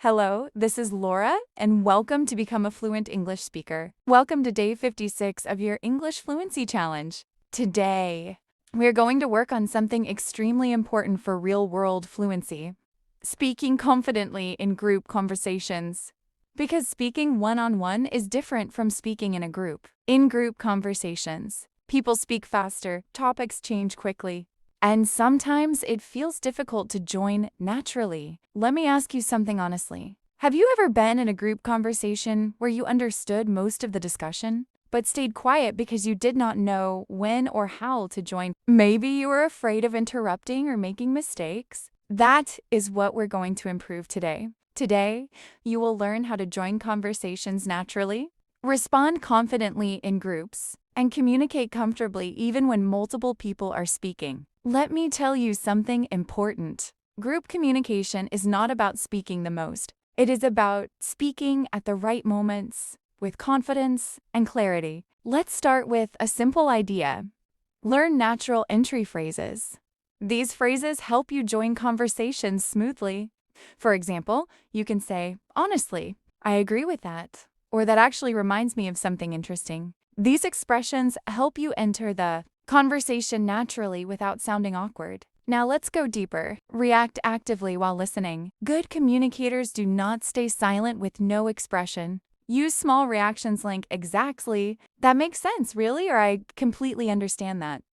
Hello, this is Laura, and welcome to Become a Fluent English Speaker. Welcome to day 56 of your English Fluency Challenge. Today, we're going to work on something extremely important for real-world fluency: speaking confidently in group conversations. Because speaking one-on-one is different from speaking in a group. In group conversations, people speak faster, topics change quickly, and sometimes it feels difficult to join naturally. Let me ask you something honestly. Have you ever been in a group conversation where you understood most of the discussion, but stayed quiet because you did not know when or how to join? Maybe you were afraid of interrupting or making mistakes. That is what we're going to improve today. Today, you will learn how to join conversations naturally, respond confidently in groups, and communicate comfortably even when multiple people are speaking. Let me tell you something important. Group communication is not about speaking the most. It is about speaking at the right moments, with confidence and clarity. Let's start with a simple idea. Learn natural entry phrases. These phrases help you join conversations smoothly. For example, you can say, "Honestly, I agree with that," or "That actually reminds me of something interesting." These expressions help you enter the conversation naturally without sounding awkward. Now let's go deeper. React actively while listening. Good communicators do not stay silent with no expression. Use small reactions like "Exactly," "That makes sense, really," or "I completely understand that."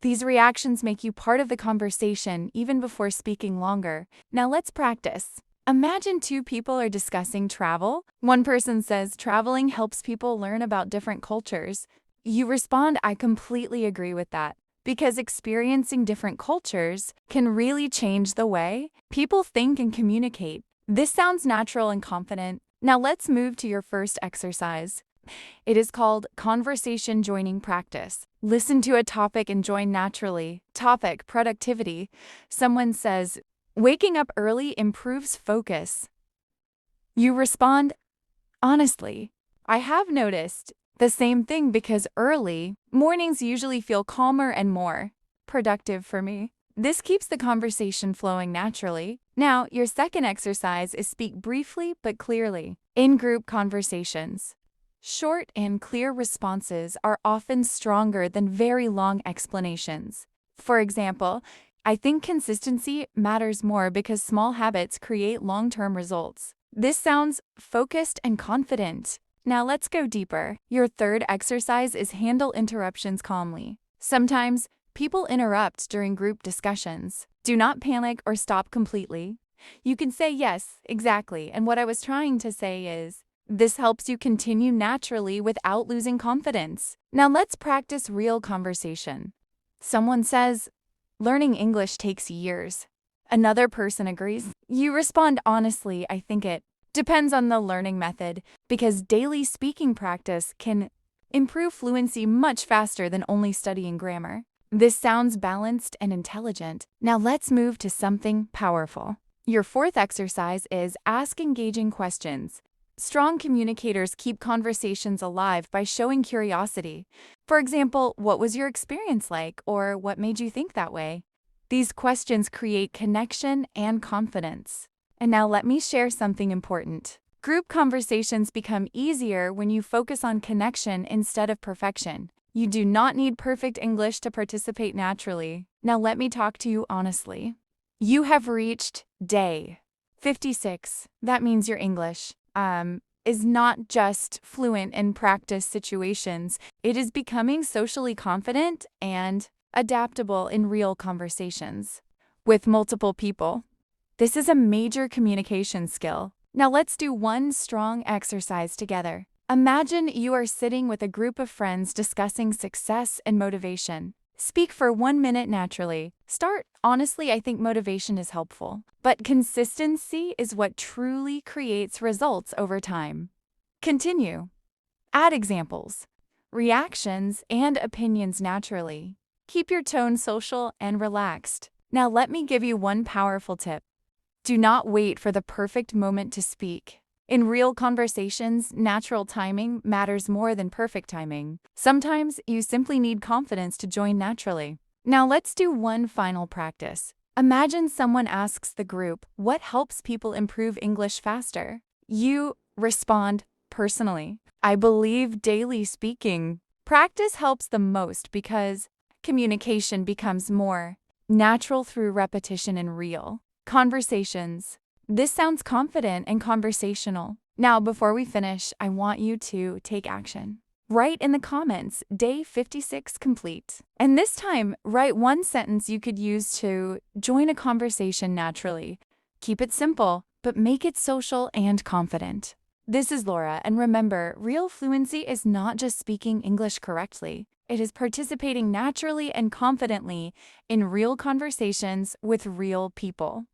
These reactions make you part of the conversation even before speaking longer. Now let's practice. Imagine two people are discussing travel. One person says traveling helps people learn about different cultures. You respond, "I completely agree with that," because experiencing different cultures can really change the way people think and communicate. This sounds natural and confident. Now let's move to your first exercise. It is called conversation joining practice. Listen to a topic and join naturally. Topic: productivity. Someone says, "Waking up early improves focus." You respond, "Honestly, I have noticed the same thing because early mornings usually feel calmer and more productive for me." This keeps the conversation flowing naturally. Now, your second exercise is speak briefly but clearly. In group conversations, short and clear responses are often stronger than very long explanations. For example, "I think consistency matters more because small habits create long-term results." This sounds focused and confident. Now let's go deeper. Your third exercise is handle interruptions calmly. Sometimes people interrupt during group discussions. Do not panic or stop completely. You can say, "Yes, exactly, and what I was trying to say is." This helps you continue naturally without losing confidence. Now let's practice real conversation. Someone says, "Learning English takes years." Another person agrees. You respond, "Honestly, I think it depends on the learning method," because daily speaking practice can improve fluency much faster than only studying grammar. This sounds balanced and intelligent. Now let's move to something powerful. Your fourth exercise is ask engaging questions. Strong communicators keep conversations alive by showing curiosity. For example, "What was your experience like?" or "What made you think that way?" These questions create connection and confidence. And now let me share something important. Group conversations become easier when you focus on connection instead of perfection. You do not need perfect English to participate naturally. Now let me talk to you honestly. You have reached day 56. That means your English is not just fluent in practice situations. It is becoming socially confident and adaptable in real conversations with multiple people. This is a major communication skill. Now let's do one strong exercise together. Imagine you are sitting with a group of friends discussing success and motivation. Speak for 1 minute naturally. Start, "Honestly, I think motivation is helpful." But consistency is what truly creates results over time. Continue. Add examples, reactions, and opinions naturally. Keep your tone social and relaxed. Now let me give you one powerful tip. Do not wait for the perfect moment to speak. In real conversations, natural timing matters more than perfect timing. Sometimes you simply need confidence to join naturally. Now let's do one final practice. Imagine someone asks the group, what helps people improve English faster? You respond personally, I believe daily speaking. Practice helps the most because communication becomes more natural through repetition and real conversations. This sounds confident and conversational. Now, before we finish, I want you to take action. Write in the comments, day 56 complete. And this time, write one sentence you could use to join a conversation naturally. Keep it simple, but make it social and confident. This is Laura, and remember, real fluency is not just speaking English correctly. It is participating naturally and confidently in real conversations with real people.